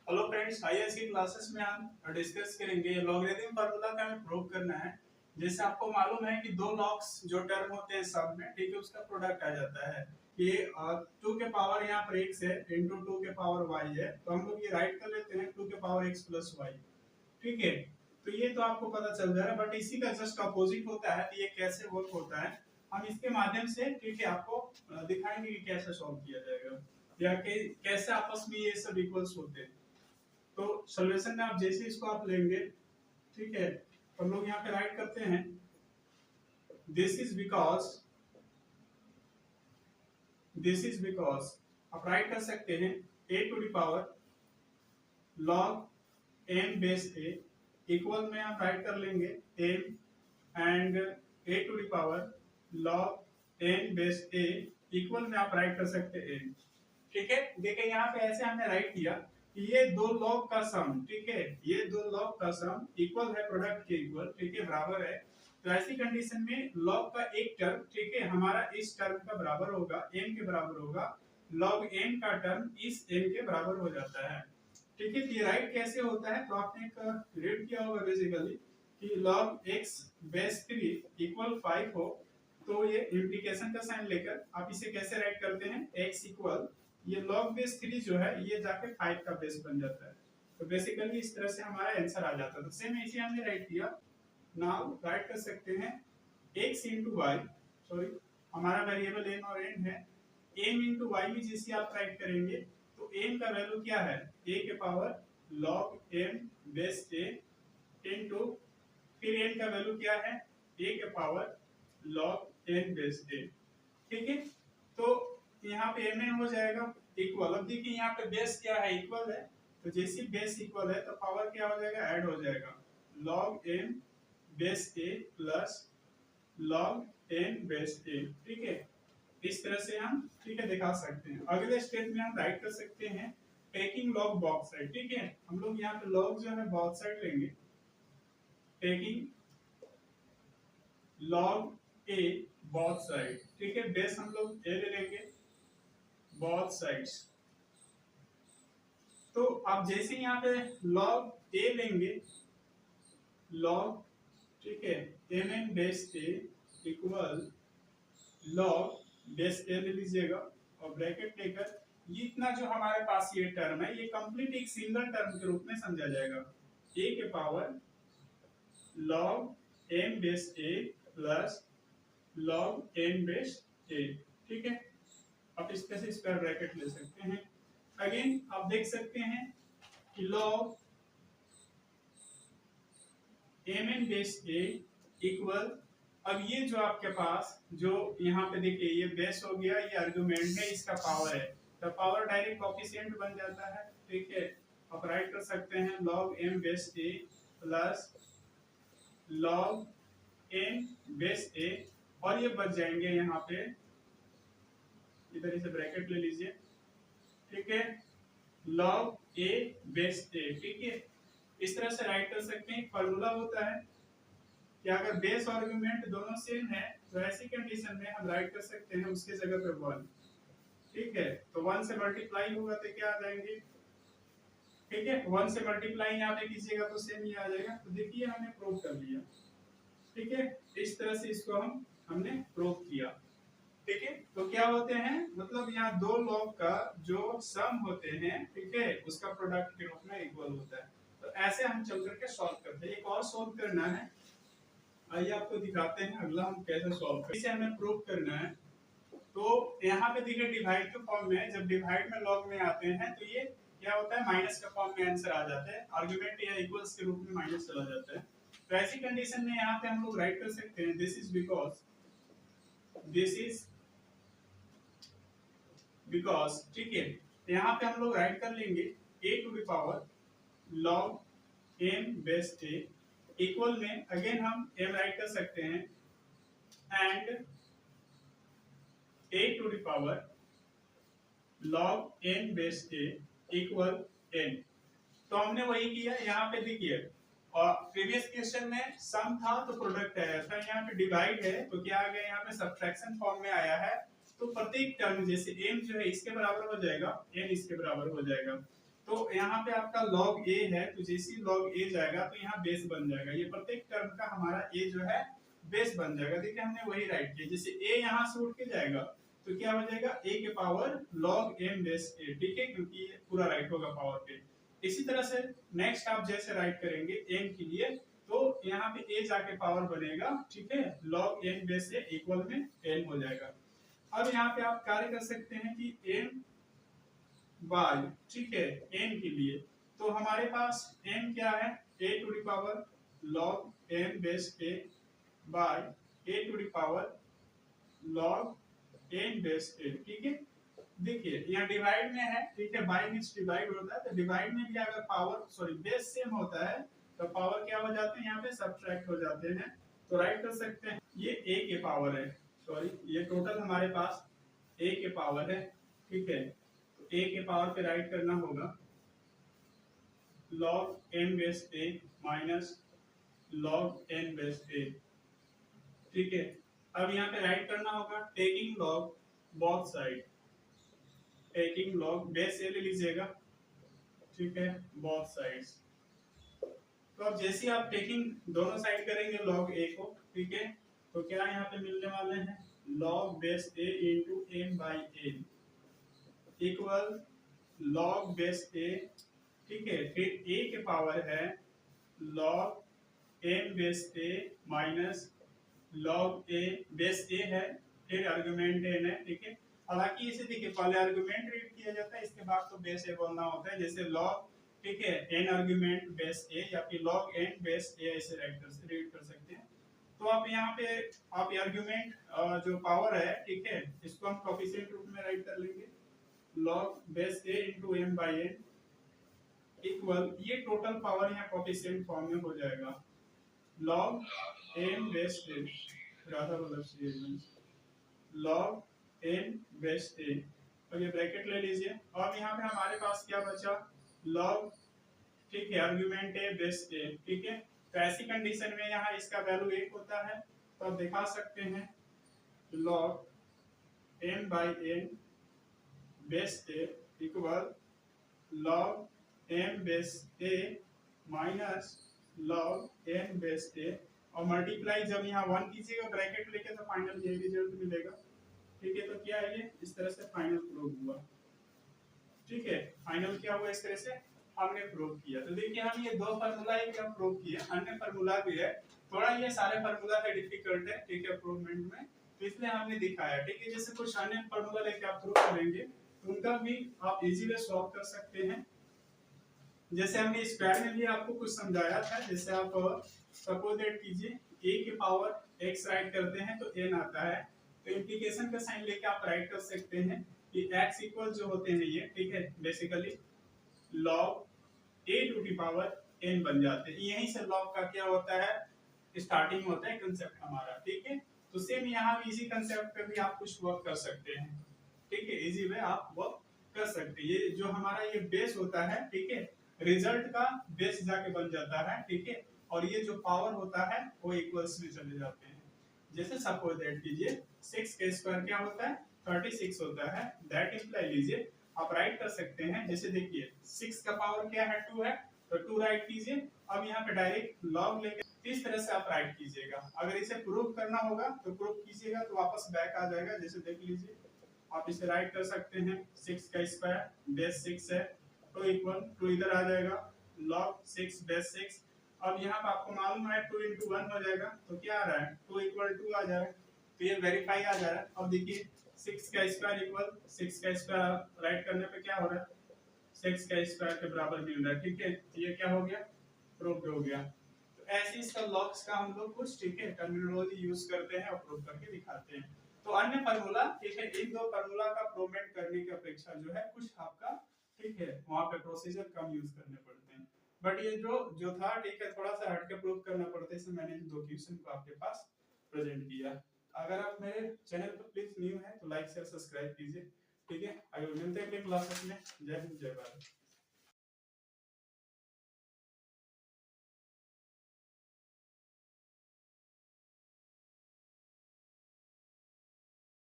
Hello friends, आइए की classes में हम डिस्कस करेंगे लॉगरिथम फार्मूला का हमें प्रूव करना है। जैसे आपको मालूम है कि दो लॉग्स जो टर्म होते हैं सब में, ठीक है, उसका प्रोडक्ट आ जाता है। ये 2 के पावर यहाँ पर x है इंटू 2 के पावर y है, तो हम लोग ये राइट कर लेते हैं 2 के पावर x प्लस y। ठीक है, तो ये तो आपको पता चल जाएगा, बट इसी का जस्ट अपोजिट होता है। तो ये कैसे वर्क होता है हम इसके माध्यम से, ठीक है, आपको दिखाएंगे कि कैसे सॉल्व किया जाएगा या कि कैसे आपस में ये सब इक्वल्स होते हैं। तो सॉल्यूशन में आप जैसे इसको आप लेंगे, ठीक है, तो हम लोग यहाँ पे राइट करते हैं दिस इज बिकॉज आप राइट कर सकते हैं a to the power log m base a equal में आप राइट कर लेंगे m and a to the power log n base a equal में आप राइट कर सकते हैं n। ठीक है, देखिए यहाँ पे ऐसे हमने राइट किया कि ये दो लॉग का सम, ठीक है, ये दो लॉग का सम इक्वल है प्रोडक्ट के इक्वल, ठीक है, बराबर है। तो ऐसी कंडीशन में लॉग का एक टर्म, ठीक है, हमारा इस टर्म का बराबर होगा, m के बराबर होगा, log m का टर्म इस m के बराबर हो जाता है। ठीक है, ये राइट कैसे होता है, तो आपने एक रीड किया होगा बेसिकली कि log x बेस 3 इक्वल 5 हो, तो ये इंप्लीकेशन का साइन लेकर आप इसे कैसे राइट करते हैं, x इक्वल ये log बेस 3 जो है ये जाके 5 का बेस बन जाता है। तो बेसिकली इस तरह से हमारा आंसर आ जाता है। तो सेम इसे हमने राइट किया, नाउ राइट कर सकते हैं x into y, सॉरी हमारा वेरिएबल m और n है, m into y में जैसे आप राइट करेंगे तो m का वैल्यू क्या है, a के power log m base a into फिर n का वैल्यू क्या है, a के power log n base a। ठीक है, तो यहाँ पे mn हो जाएगा इक्वल। अब देखिए यहाँ पे बेस क्या है, इक्वल है, तो जैसे बेस इक्वल है तो पावर क्या हो जाएगा, ऐड हो जाएगा, log m base a plus log n base a। ठीक है, इस तरह से हम, ठीक है, दिखा सकते हैं। अगले स्टेप में हम राइट कर सकते हैं टेकिंग log both साइड। ठीक है, हम लोग यहाँ पे log जो है both साइड लेंगे, taking log a both side. ठीक है, बेस हम लोग a ले लेंगे both sides। तो आप जैसे यहाँ पे log a लेंगे, log, ठीक है, mn base a equal log base a ले लीजिएगा और ब्रैकेट लेकर ये इतना जो हमारे पास ये टर्म है ये कंप्लीट एक सिंगल टर्म के रूप में समझा जाएगा, a के power log m base a plus log n base a। ठीक है, आप इस तरह से स्क्वायर ब्रैकेट ले सकते हैं। अगेन आप देख सकते हैं कि log mn base a equal, अब ये जो आपके पास जो यहाँ पे देखिए ये बेस हो गया, ये आर्गुमेंट है, इसका पावर है, तो पावर डायरेक्ट कोफिशिएंट बन जाता है। ठीक है, आप राइट कर सकते हैं log m base a plus log n base a, और ये बच जाएंगे यहाँ पे, इधर इसे ब्रैकेट ले लीजिए। ठीक है, log a बेस a। ठीक है, इस तरह से राइट कर सकते हैं। फॉर्मूला होता है कि अगर बेस और आर्गुमेंट दोनों सेम है तो ऐसी कंडीशन में हम राइट कर सकते हैं उसके जगह पे 1। ठीक है, तो 1 से मल्टीप्लाई होगा तो क्या आ जाएंगे, ठीक है, 1 से मल्टीप्लाई यहाँ पे कीजिएगा तो सेम ही आ जाएगा। तो देखिए हमने प्रूव कर लिया। ठीक है, इस तरह से इसको हमने प्रूव किया। ठीक है, तो क्या होते हैं, मतलब यहाँ दो लॉग का जो सम होते हैं, ठीक है, उसका प्रोडक्ट के रूप में इक्वल होता है। तो ऐसे हम चल करके सॉल्व करते हैं। एक और सॉल्व करना है, आइए आपको दिखाते हैं अगला हम कैसे सॉल्व करें। इसे हमें प्रूव करना है। तो यहाँ पे देखिए डिवाइड के फॉर्म में, जब डिवाइड में लॉग में आते हैं तो ये क्या होता है, माइनस के फॉर्म में आंसर आ जाता है, आर्गुमेंट या इक्वल्स के रूप में माइनस चला जाता है। तो ऐसी कंडीशन में यहाँ पे हम लोग राइट कर सकते हैं दिस इज बिकॉज, ठीक है, यहाँ पे हम लोग राइट कर लेंगे a to the power log m base a equal में अगेन हम m राइट कर सकते हैं and a to the power log n base a equal n। तो हमने वही किया, यहाँ पे देखिए, और प्रीवियस क्वेश्चन में सम था तो प्रोडक्ट आया था, यहाँ पे डिवाइड है तो क्या आ गया, यहाँ पे सब्ट्रैक्शन फॉर्म में आया है। तो प्रत्येक टर्म जैसे m जो है इसके बराबर हो जाएगा, n इसके बराबर हो जाएगा। तो यहाँ पे आपका log a है, तो जैसे ही log a जाएगा तो यहाँ बेस बन जाएगा, ये प्रत्येक टर्म का हमारा a जो है बेस बन जाएगा। देखिए हमने वही राइट किया, जैसे a यहाँ से उठ के जाएगा तो क्या हो जाएगा a के power log m base a, ठीक है, क्योंकि ये पूरा राइट होगा पावर पे। इसी तरह से नेक्स्ट आप जैसे राइट करेंगे m के लिए, तो यहाँ पे a जाके पावर बनेगा, ठीक है, log n base a equal में n हो जाएगा। अब यहाँ पे आप कार्य कर सकते हैं कि m बाय, ठीक है, n के लिए, तो हमारे पास m क्या है, a to the power log m base a by a to the power log n base a, ठीक है। देखिए यहाँ डिवाइड में है, ठीक है, बाय मींस डिवाइड होता है, तो डिवाइड में भी अगर पावर सॉरी बेस सेम होता है तो पावर क्या हो जाते हैं, यहाँ पे सब्ट्रैक्ट हो जाते हैं। तो राइट कर सकते हैं ये a के पावर है, सॉरी ये टोटल हमारे पास a के पावर है, ठीक है, तो a के पावर पे राइट करना होगा log m base a minus log n base a, ठीक है। अब यहाँ पे राइट करना होगा taking log both side, taking log base a ले लीजिएगा, ठीक है, बोथ साइड्स। तो अब जैसे आप टेकिंग दोनों साइड करेंगे log a को, ठीक है, तो क्या यहाँ पे मिलने वाले हैं log base a into m by a equal log base a, ठीक है, फिर a के पावर है log m base a minus log a base a है, फिर आर्गुमेंट n है, ठीक है। हालांकि इसे देखिए पहले आर्गुमेंट रीड किया जाता है, इसके बाद तो बेस a बोलना होता है, जैसे log, ठीक है, n आर्गुमेंट बेस a या फिर log n बेस a ऐसे रीड कर सकते हैं। तो आप यहाँ पे आप आर्गुमेंट जो पावर है, ठीक है, इसको हम कोएफिशिएंट रूप में राइट कर लेंगे log base a into m by n equal, ये टोटल पावर यहाँ कोएफिशिएंट फॉर्म में हो जाएगा log m base a, Radha मतलब log n बेस a, और ये ब्रैकेट ले लीजिए। और यहाँ पे हमारे पास क्या बचा log, ठीक है, आर्गुमेंट a बेस a, ठीक है। तो ऐसी कंडीशन में यहाँ इसका वैल्यू 1 होता है, तो आप दिखा सकते हैं log m by n base a equal log m base a minus log n base a, और मल्टीप्लाई जब यहाँ 1 कीजिएगा ब्रैकेट लेके तो फाइनल ये रिजल्ट मिलेगा, ठीक है। तो क्या है ये, इस तरह से फाइनल प्रूव हुआ, ठीक है, फाइनल क्या हुआ, इस तरह से हमने प्रूव किया। तो देखिए हम ये दो फार्मूला ही क्या प्रूव किया, अन्य फार्मूला भी है, थोड़ा ये सारे फार्मूला है डिफिकल्ट है, ठीक है, प्रूवमेंट में, तो इसलिए हमने दिखाया, ठीक है। जैसे कुछ अन्य फार्मूला लेके आप प्रूव करेंगे तो उनका भी आप इजीली सॉल्व कर सकते हैं। जैसे हमने स्क्वायर में भी आपको कुछ समझाया था, जैसे आप सपोज दैट कीजिए a के पावर x राइट करते हैं तो n आता है, तो इंप्लीकेशन का साइन लेके आप राइट कर सकते हैं कि x इक्वल जो होते हैं ये, ठीक है, basically log a to the power n बन जाते हैं। यहीं से log का क्या होता है, स्टार्टिंग होता है कंसेप्ट हमारा, ठीक है। तो सेम यहाँ भी इसी कंसेप्ट पे भी आप कुछ वर्क कर सकते हैं, ठीक है, इजी वे आप वर्क कर सकते हैं। ये जो हमारा ये बेस होता है, ठीक है, रिजल्ट का बेस जाके बन जाता है, ठीक है, और ये जो पावर होता है वो इक्वल्स में चले जाते हैं। जैसे सपोज दैट कीजिए 6 का स्क्वायर क्या होता है 36 होता है, दैट इंप्लाई लीजिए आप राइट कर सकते हैं। जैसे देखिए 6 का पावर क्या है 2 है, तो 2 राइट कीजिए। अब यहाँ पे डायरेक्ट लॉग लेके इस तरह से आप राइट कीजिएगा। अगर इसे प्रूव करना होगा तो प्रूव कीजिएगा तो वापस बैक आ जाएगा। जैसे देख लीजिए आप इसे राइट कर सकते हैं 6 का स्क्वायर बेस 6 है तो इक्वल 2 इधर आ जाएगा log 6 बेस 6। अब यहाँ पे आपको मालूम है 2 into 1 हो जाएगा, तो क्या आ रहा है 2 इक्वल 2 आ जा रहा है, तो ये वेरीफाई आ जा रहा है। अब देखिए 6 का स्क्वायर इक्वल 6 का स्क्वायर राइट करने पे क्या हो रहा है 6 का स्क्वायर के बराबर मिल रहा है, ठीक है, ये क्या हो गया प्रूव हो गया। तो ऐसे इसका लॉग्स का हम लोग कुछ, ठीक है, टर्मिनोलॉजी यूज करते हैं और प्रूव करके दिखाते हैं। तो अन्य फार्मूला, ठीक है, इन दो फार्मूला का प्रूवमेंट करने की अपेक्षा जो है कुछ आपका, ठीक है, वहां पे प्रोसीजर कम यूज करने पड़ते हैं। बट ये जो था, ठीक है, थोड़ा सा हटके प्रूव करना पड़ता है, इसमें मैंने इन दो क्वेश्चन को आपके पास प्रेजेंट किया। अगर आप मेरे चैनल पर प्लीज न्यू है तो लाइक शेयर सब्सक्राइब कीजिए, ठीक है। आगे मिलते हैं अगले क्लासेस में। जय हिंद जय भारत।